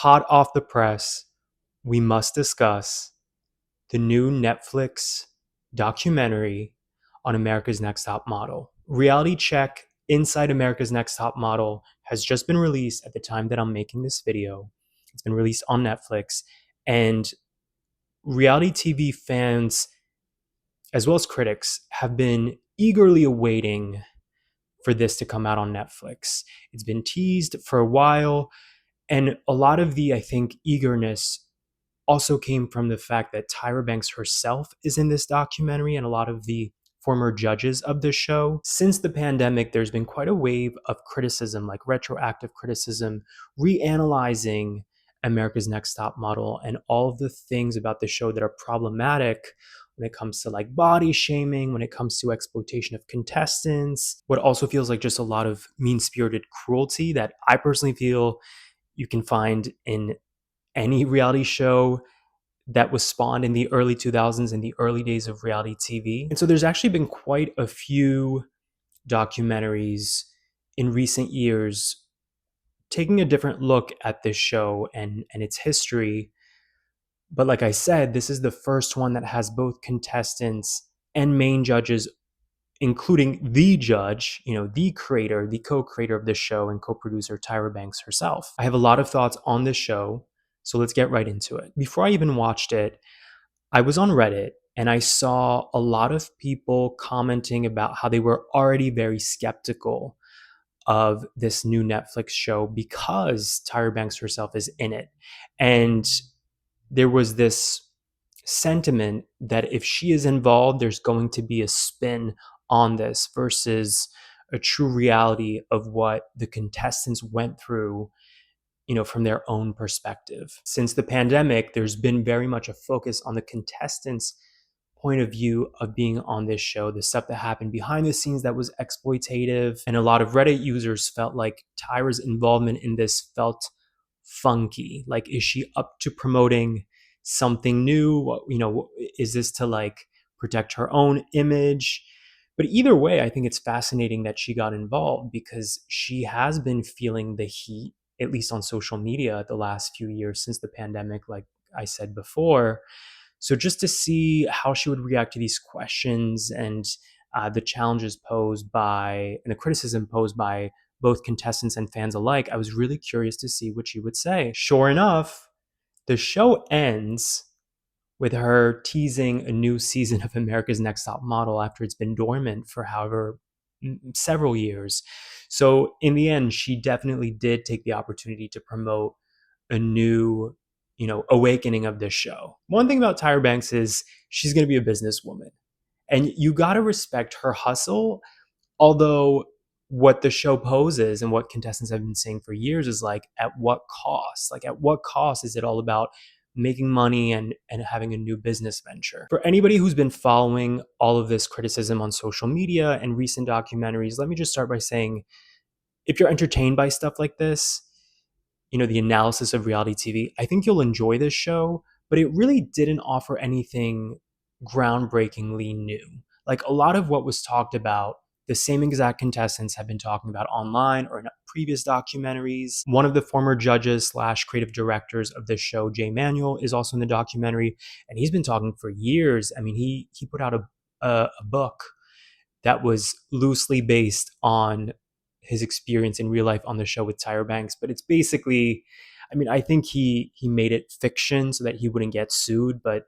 hot off the press, we must discuss the new Netflix documentary on America's Next Top Model. Reality Check Inside America's Next Top Model has just been released at the time that I'm making this video. It's been released on Netflix, and reality TV fans, as well as critics, have been eagerly awaiting for this to come out on Netflix. It's been teased for a while, and a lot of the, I think, eagerness also came from the fact that Tyra Banks herself is in this documentary and a lot of the former judges of the show. Since the pandemic, there's been quite a wave of criticism, like retroactive criticism, reanalyzing America's Next Top Model and all of the things about the show that are problematic when it comes to like body shaming, when it comes to exploitation of contestants, what also feels like just a lot of mean-spirited cruelty that I personally feel you can find in any reality show that was spawned in the early 2000s, in the early days of reality TV. And so there's actually been quite a few documentaries in recent years taking a different look at this show and its history. But like I said, this is the first one that has both contestants and main judges, including the judge, the creator, the co-creator of the show and co-producer Tyra Banks herself. I have a lot of thoughts on this show, so let's get right into it. Before I even watched it, I was on Reddit and I saw a lot of people commenting about how they were already very skeptical of this new Netflix show because Tyra Banks herself is in it. And there was this sentiment that if she is involved, there's going to be a spin on this versus a true reality of what the contestants went through, from their own perspective. Since the pandemic, there's been very much a focus on the contestants' point of view of being on this show, the stuff that happened behind the scenes that was exploitative. And a lot of Reddit users felt like Tyra's involvement in this felt funky. Like, is she up to promoting something new? Is this to like protect her own image? But either way, I think it's fascinating that she got involved because she has been feeling the heat, at least on social media, the last few years since the pandemic, like I said before. So just to see how she would react to these questions and the challenges posed by and the criticism posed by both contestants and fans alike, I was really curious to see what she would say. Sure enough, the show ends with her teasing a new season of America's Next Top Model after it's been dormant for however several years. So in the end, she definitely did take the opportunity to promote a new, awakening of this show. One thing about Tyra Banks is she's going to be a businesswoman, and you got to respect her hustle. Although what the show poses and what contestants have been saying for years is like, at what cost? Like, at what cost is it all about making money and having a new business venture? For anybody who's been following all of this criticism on social media and recent documentaries, let me just start by saying, if you're entertained by stuff like this, the analysis of reality TV, I think you'll enjoy this show, but it really didn't offer anything groundbreakingly new. Like, a lot of what was talked about, the same exact contestants have been talking about online or in previous documentaries. One of the former judges / creative directors of this show, Jay Manuel, is also in the documentary, and he's been talking for years. I mean, he put out a book that was loosely based on his experience in real life on the show with Tyra Banks, but it's basically, I think he made it fiction so that he wouldn't get sued, but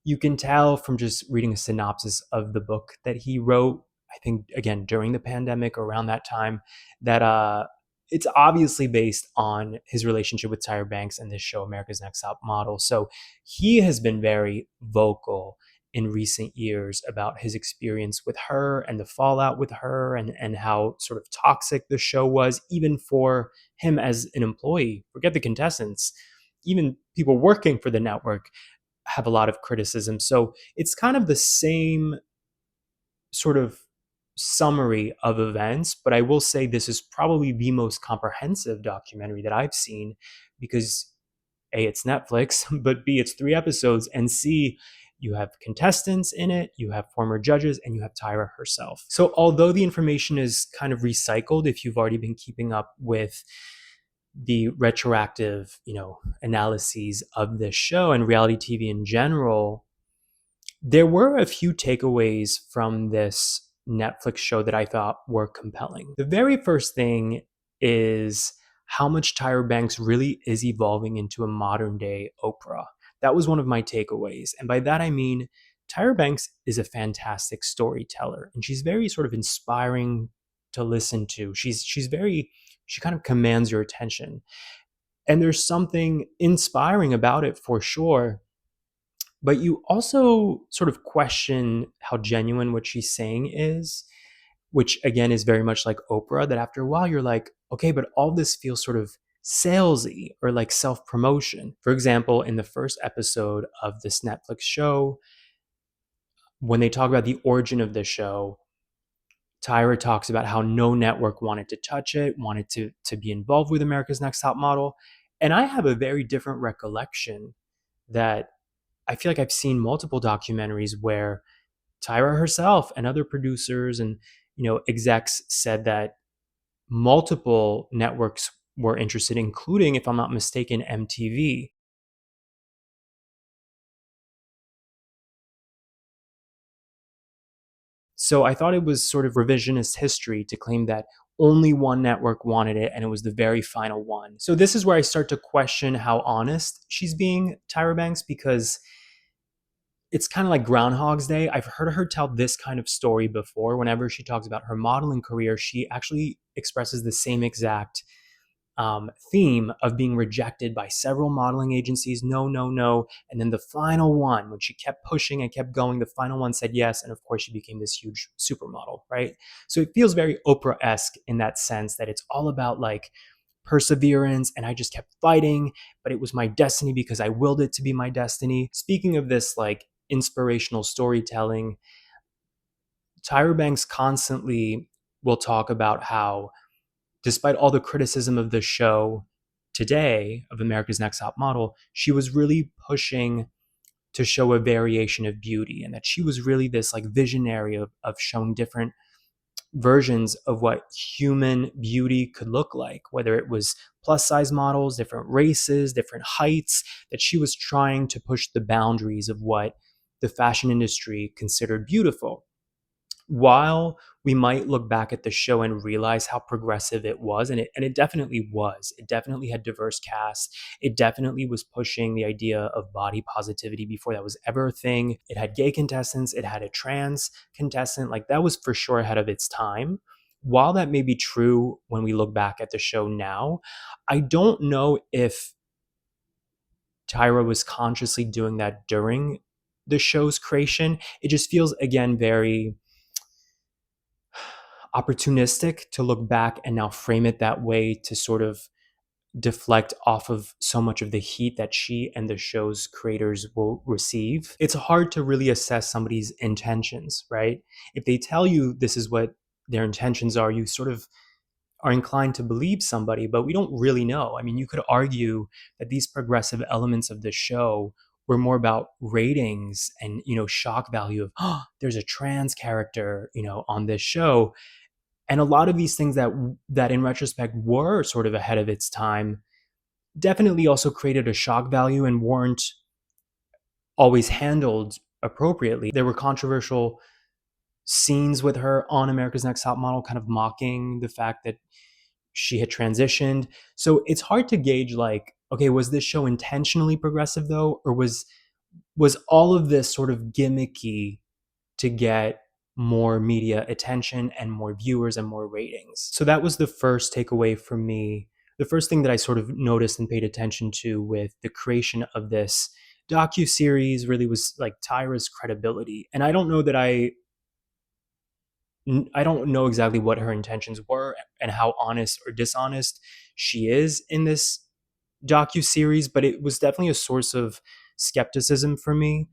you can tell from just reading a synopsis of the book that he wrote, I think, again, during the pandemic, around that time, that it's obviously based on his relationship with Tyra Banks and this show, America's Next Top Model. So he has been very vocal in recent years about his experience with her and the fallout with her and how sort of toxic the show was, even for him as an employee. Forget the contestants. Even people working for the network have a lot of criticism. So it's kind of the same sort of summary of events, but I will say this is probably the most comprehensive documentary that I've seen because A, it's Netflix, but B, it's 3 episodes, and C, you have contestants in it, you have former judges, and you have Tyra herself. So although the information is kind of recycled, if you've already been keeping up with the retroactive, analyses of this show and reality TV in general, there were a few takeaways from this Netflix show that I thought were compelling. The very first thing is how much Tyra Banks really is evolving into a modern day Oprah. That was one of my takeaways. And by that I mean Tyra Banks is a fantastic storyteller and she's very sort of inspiring to listen to. She kind of commands your attention. And there's something inspiring about it for sure, but you also sort of question how genuine what she's saying is, which again is very much like Oprah, that after a while you're like, okay, but all this feels sort of salesy or like self promotion. For example, in the first episode of this Netflix show, when they talk about the origin of the show, Tyra talks about how no network wanted to touch it, wanted to be involved with America's Next Top Model. And I have a very different recollection that I feel like I've seen multiple documentaries where Tyra herself and other producers and execs said that multiple networks were interested, including, if I'm not mistaken, MTV. So I thought it was sort of revisionist history to claim that only one network wanted it and it was the very final one. So this is where I start to question how honest she's being, Tyra Banks, because it's kind of like Groundhog's Day. I've heard her tell this kind of story before. Whenever she talks about her modeling career, she actually expresses the same exact theme of being rejected by several modeling agencies. No, no, no. And then the final one, when she kept pushing and kept going, the final one said yes. And of course, she became this huge supermodel, right? So it feels very Oprah-esque in that sense that it's all about like perseverance and I just kept fighting, but it was my destiny because I willed it to be my destiny. Speaking of this like inspirational storytelling, Tyra Banks constantly will talk about how, despite all the criticism of the show today, of America's Next Top Model, she was really pushing to show a variation of beauty and that she was really this like visionary of showing different versions of what human beauty could look like, whether it was plus size models, different races, different heights, that she was trying to push the boundaries of what the fashion industry considered beautiful. While we might look back at the show and realize how progressive it was, and it definitely was. It definitely had diverse casts. It definitely was pushing the idea of body positivity before that was ever a thing. It had gay contestants, it had a trans contestant. Like that was for sure ahead of its time. While that may be true when we look back at the show now, I don't know if Tyra was consciously doing that during the show's creation. It just feels again very opportunistic to look back and now frame it that way to sort of deflect off of so much of the heat that she and the show's creators will receive. It's hard to really assess somebody's intentions, right? If they tell you this is what their intentions are, you sort of are inclined to believe somebody, but we don't really know. I mean, you could argue that these progressive elements of the show were more about ratings and, shock value of, oh, there's a trans character, on this show, and a lot of these things that in retrospect were sort of ahead of its time definitely also created a shock value and weren't always handled appropriately. There were controversial scenes with her on America's Next Top Model, kind of mocking the fact that she had transitioned. So it's hard to gauge like, okay, was this show intentionally progressive though, or was all of this sort of gimmicky to get more media attention and more viewers and more ratings? So that was the first takeaway for me. The first thing that I sort of noticed and paid attention to with the creation of this docu-series really was like Tyra's credibility. And I don't know exactly what her intentions were and how honest or dishonest she is in this docu-series, but it was definitely a source of skepticism for me.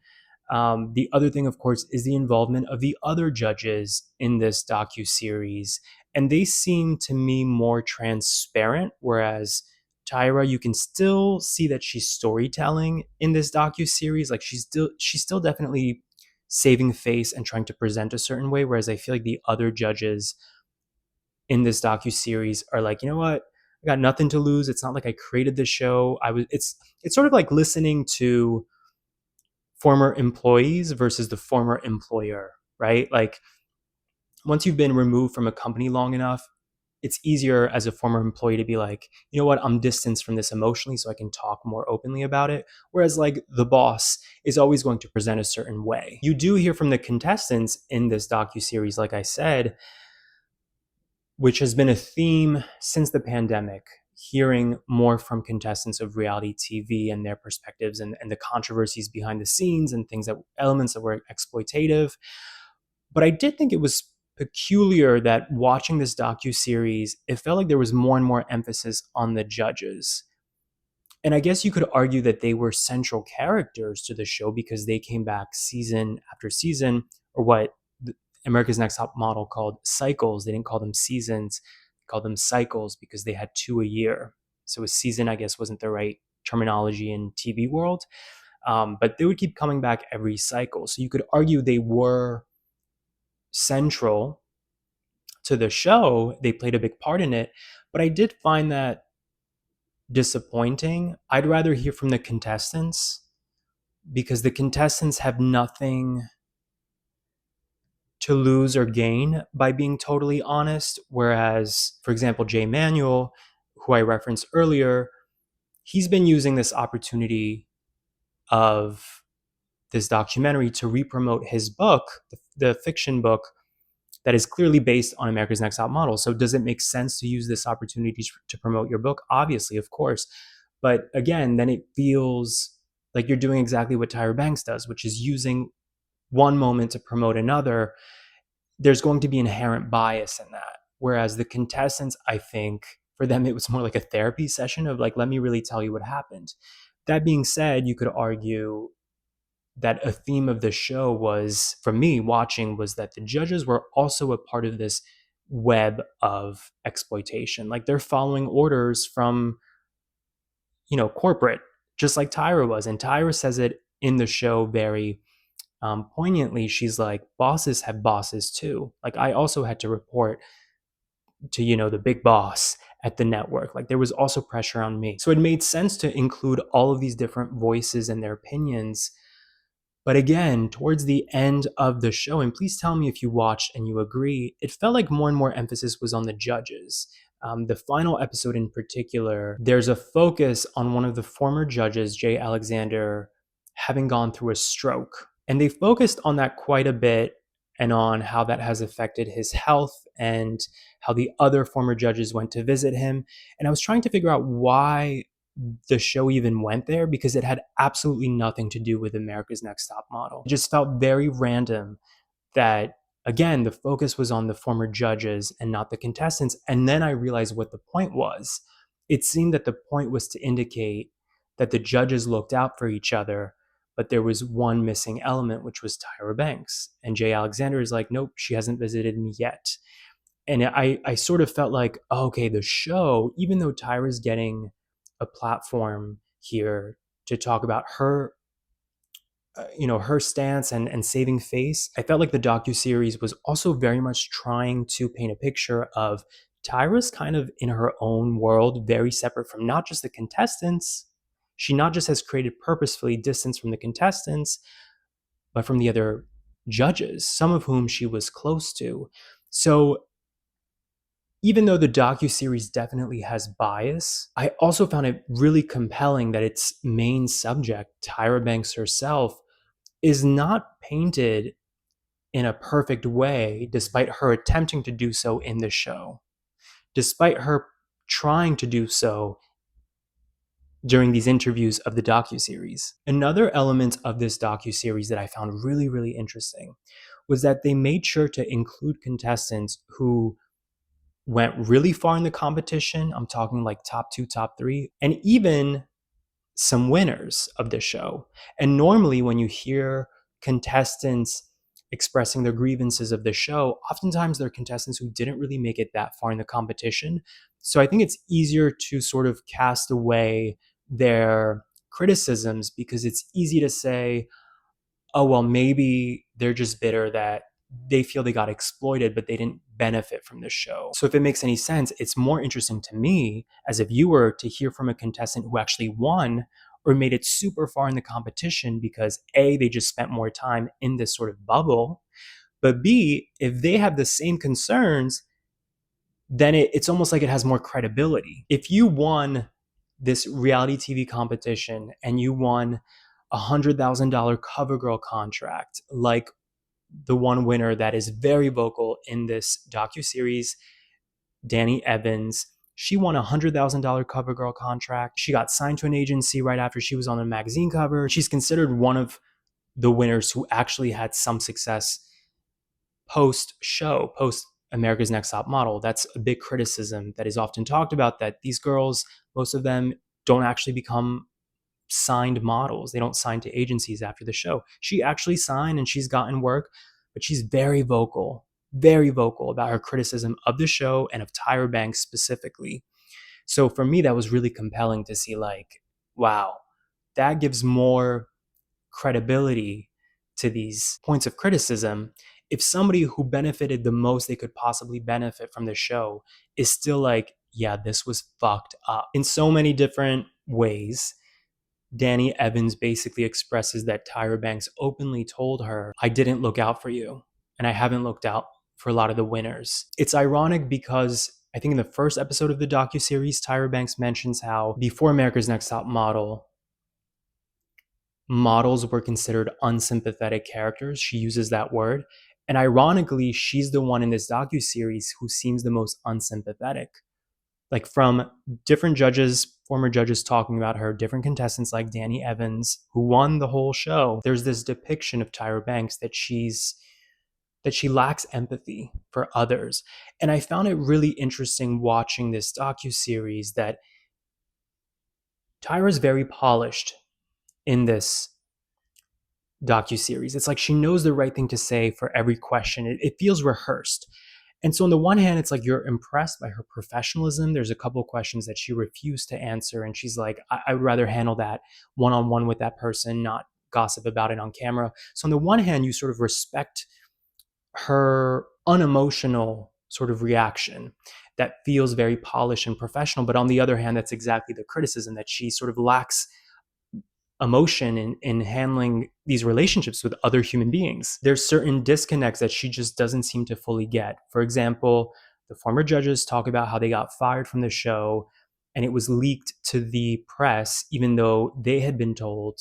The other thing, of course, is the involvement of the other judges in this docu-series, and they seem to me more transparent, whereas Tyra, you can still see that she's storytelling in this docu-series. Like she's still definitely saving face and trying to present a certain way, whereas I feel like the other judges in this docu-series are like, you know what? I got nothing to lose. It's not like I created the show. It's sort of like listening to former employees versus the former employer, right? Like once you've been removed from a company long enough, it's easier as a former employee to be like, you know what, I'm distanced from this emotionally so I can talk more openly about it. Whereas like the boss is always going to present a certain way. You do hear from the contestants in this docuseries, like I said, which has been a theme since the pandemic, hearing more from contestants of reality TV and their perspectives and the controversies behind the scenes and elements that were exploitative. But I did think it was peculiar that watching this docu-series, it felt like there was more and more emphasis on the judges. And I guess you could argue that they were central characters to the show because they came back season after season, or what America's Next Top Model called cycles. They didn't call them seasons, they called them cycles because they had 2 a year. So a season, I guess, wasn't the right terminology in TV world. But they would keep coming back every cycle. So you could argue they were central to the show. They played a big part in it. But I did find that disappointing. I'd rather hear from the contestants because the contestants have nothing to lose or gain by being totally honest. Whereas, for example, Jay Manuel, who I referenced earlier, he's been using this opportunity of this documentary to re-promote his book, the fiction book that is clearly based on America's Next Top Model. So does it make sense to use this opportunity to promote your book? Obviously, of course. But again, then it feels like you're doing exactly what Tyra Banks does, which is using one moment to promote another. There's going to be inherent bias in that. Whereas the contestants, I think, for them, it was more like a therapy session of like, let me really tell you what happened. That being said, you could argue that a theme of the show was, for me watching, was that the judges were also a part of this web of exploitation. Like they're following orders from, corporate, just like Tyra was. And Tyra says it in the show very poignantly. She's like, bosses have bosses too. Like I also had to report to, the big boss at the network. Like there was also pressure on me. So it made sense to include all of these different voices and their opinions. But again, towards the end of the show, and please tell me if you watched and you agree, it felt like more and more emphasis was on the judges. The final episode in particular, there's a focus on one of the former judges, Jay Alexander, having gone through a stroke. And they focused on that quite a bit and on how that has affected his health and how the other former judges went to visit him. And I was trying to figure out why the show even went there because it had absolutely nothing to do with America's Next Top Model. It just felt very random that, again, the focus was on the former judges and not the contestants. And then I realized what the point was. It seemed that the point was to indicate that the judges looked out for each other, but there was one missing element, which was Tyra Banks. And Jay Alexander is like, nope, she hasn't visited me yet. And I sort of felt like, oh, okay, the show, even though Tyra's getting a platform here to talk about her, her stance and saving face, I felt like the docuseries was also very much trying to paint a picture of Tyra's kind of in her own world, very separate from not just the contestants. She not just has created purposefully distance from the contestants, but from the other judges, some of whom she was close to. So even though the docuseries definitely has bias, I also found it really compelling that its main subject, Tyra Banks herself, is not painted in a perfect way, despite her attempting to do so in the show, despite her trying to do so during these interviews of the docuseries. Another element of this docuseries that I found really, really interesting was that they made sure to include contestants who went really far in the competition. I'm talking like top 2, top 3, and even some winners of the show. And normally when you hear contestants expressing their grievances of the show, oftentimes they're contestants who didn't really make it that far in the competition. So I think it's easier to sort of cast away their criticisms because it's easy to say, oh, well, maybe they're just bitter that they feel they got exploited, but they didn't benefit from the show. So if it makes any sense, it's more interesting to me as a viewer to hear from a contestant who actually won or made it super far in the competition because A, they just spent more time in this sort of bubble, but B, if they have the same concerns, then it's almost like it has more credibility. If you won this reality TV competition and you won $100,000 CoverGirl contract, like the one winner that is very vocal in this docuseries, Danny Evans. She won a $100,000 CoverGirl contract. She got signed to an agency right after she was on a magazine cover. She's considered one of the winners who actually had some success post show, post America's Next Top Model. That's a big criticism that is often talked about, that these girls, most of them don't actually become signed models. They don't sign to agencies after the show. She actually signed and she's gotten work, but she's very vocal about her criticism of the show and of Tyra Banks specifically. So for me, that was really compelling to see, like, wow, that gives more credibility to these points of criticism. If somebody who benefited the most they could possibly benefit from the show is still like, yeah, this was fucked up in so many different ways. Danny Evans basically expresses that Tyra Banks openly told her, I didn't look out for you, and I haven't looked out for a lot of the winners. It's ironic because I think in the first episode of the docuseries, Tyra Banks mentions how before America's Next Top Model, models were considered unsympathetic characters. She uses that word. And ironically, she's the one in this docuseries who seems the most unsympathetic. Like, from different judges, former judges talking about her, different contestants like Danny Evans, who won the whole show, there's this depiction of Tyra Banks that she lacks empathy for others. And I found it really interesting watching this docuseries that Tyra's very polished in this docuseries. It's like she knows the right thing to say for every question. It feels rehearsed. And so on the one hand, it's like you're impressed by her professionalism. There's a couple of questions that she refused to answer. And she's like, I would rather handle that one-on-one with that person, not gossip about it on camera. So on the one hand, you sort of respect her unemotional sort of reaction that feels very polished and professional. But on the other hand, that's exactly the criticism, that she sort of lacks emotion in handling these relationships with other human beings. There's certain disconnects that she just doesn't seem to fully get. For example, the former judges talk about how they got fired from the show and it was leaked to the press, even though they had been told,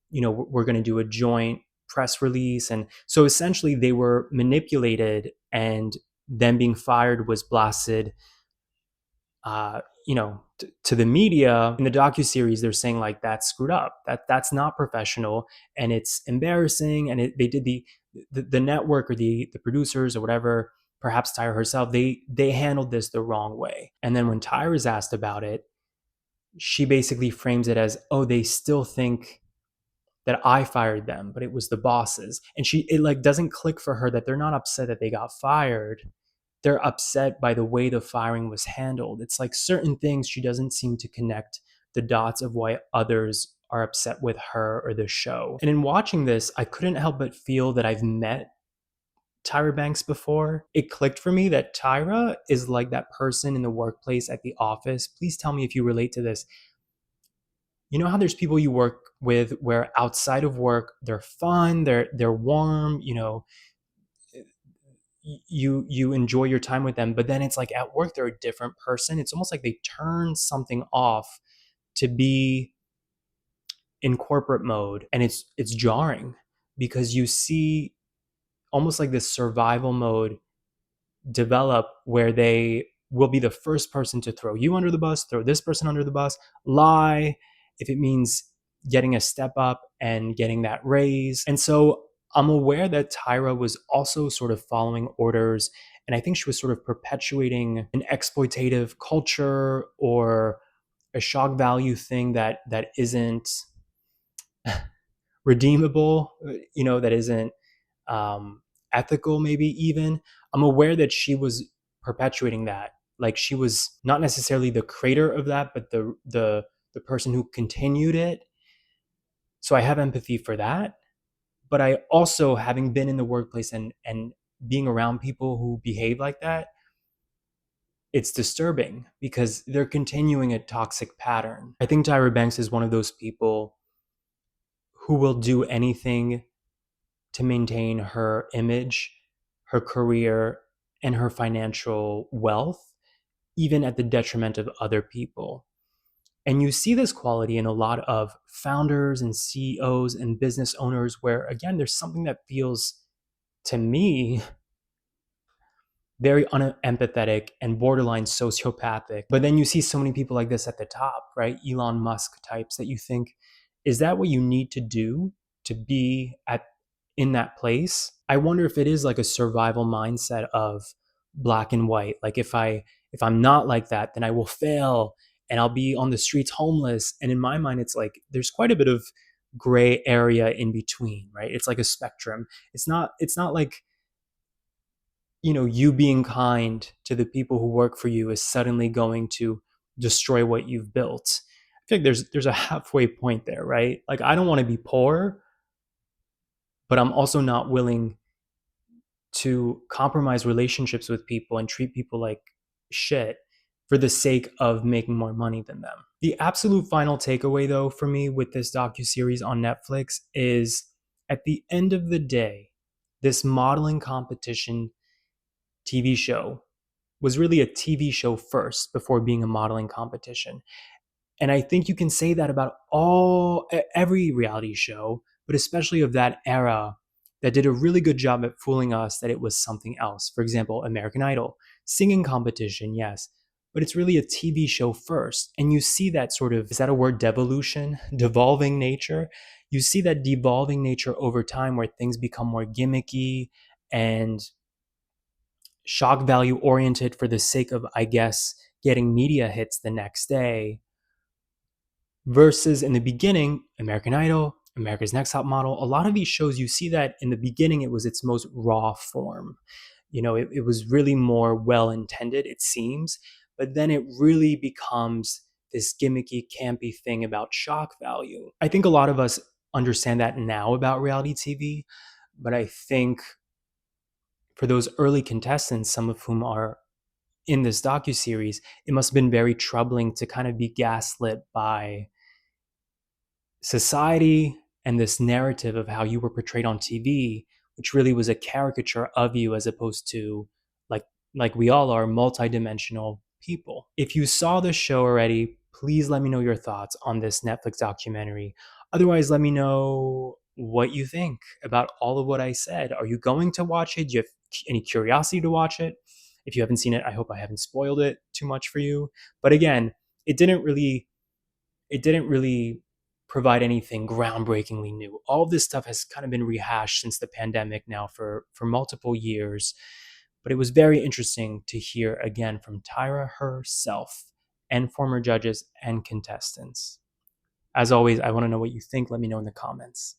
we're going to do a joint press release. And so essentially they were manipulated, and them being fired was blasted to the media. In the docuseries, they're saying like, that's screwed up, that's not professional, and it's embarrassing. And they did the network or the producers or whatever, perhaps Tyra herself, they handled this the wrong way. And then when Tyra's asked about it, she basically frames it as, oh, they still think that I fired them, but it was the bosses. And it like doesn't click for her that they're not upset that they got fired. They're upset by the way the firing was handled. It's like certain things she doesn't seem to connect the dots of why others are upset with her or the show. And in watching this, I couldn't help but feel that I've met Tyra Banks before. It clicked for me that Tyra is like that person in the workplace, at the office. Please tell me if you relate to this. You know how there's people you work with where outside of work, they're fun, they're warm, you enjoy your time with them, but then it's like at work they're a different person. It's almost like they turn something off to be in corporate mode, and it's jarring because you see almost like this survival mode develop where they will be the first person to throw you under the bus, throw this person under the bus, lie if it means getting a step up and getting that raise. And so I'm aware that Tyra was also sort of following orders, and I think she was sort of perpetuating an exploitative culture or a shock value thing that isn't redeemable, that isn't ethical, maybe even. I'm aware that she was perpetuating that. Like, she was not necessarily the creator of that, but the person who continued it. So I have empathy for that. But I also, having been in the workplace and being around people who behave like that, it's disturbing because they're continuing a toxic pattern. I think Tyra Banks is one of those people who will do anything to maintain her image, her career, and her financial wealth, even at the detriment of other people. And you see this quality in a lot of founders and CEOs and business owners, where, again, there's something that feels to me very unempathetic and borderline sociopathic. But then you see so many people like this at the top, right? Elon Musk types that you think, is that what you need to do to be at in that place? I wonder if it is like a survival mindset of black and white. Like if I'm not like that, then I will fail and I'll be on the streets homeless. And in my mind, it's like there's quite a bit of gray area in between, right? It's like a spectrum. It's not like, you being kind to the people who work for you is suddenly going to destroy what you've built. I feel like there's a halfway point there, right? Like I don't want to be poor, but I'm also not willing to compromise relationships with people and treat people like shit for the sake of making more money than them. The absolute final takeaway though for me with this docuseries on Netflix is, at the end of the day, this modeling competition TV show was really a TV show first before being a modeling competition. And I think you can say that about every reality show, but especially of that era that did a really good job at fooling us that it was something else. For example, American Idol, singing competition, yes, but it's really a TV show first. And you see that sort of, is that a word, devolution, devolving nature? You see that devolving nature over time where things become more gimmicky and shock value oriented for the sake of, I guess, getting media hits the next day, versus in the beginning, American Idol, America's Next Top Model, a lot of these shows, you see that in the beginning, it was its most raw form. It was really more well intended, it seems, but then it really becomes this gimmicky, campy thing about shock value. I think a lot of us understand that now about reality TV, but I think for those early contestants, some of whom are in this docuseries, it must have been very troubling to kind of be gaslit by society and this narrative of how you were portrayed on TV, which really was a caricature of you as opposed to like like we all are multidimensional people. If you saw the show already, please let me know your thoughts on this Netflix documentary. Otherwise, let me know what you think about all of what I said. Are you going to watch it? Do you have any curiosity to watch it? If you haven't seen it, I hope I haven't spoiled it too much for you. But again, it didn't really it didn't really provide anything groundbreakingly new. All of this stuff has kind of been rehashed since the pandemic now for multiple years. But it was very interesting to hear again from Tyra herself and former judges and contestants. As always, I want to know what you think. Let me know in the comments.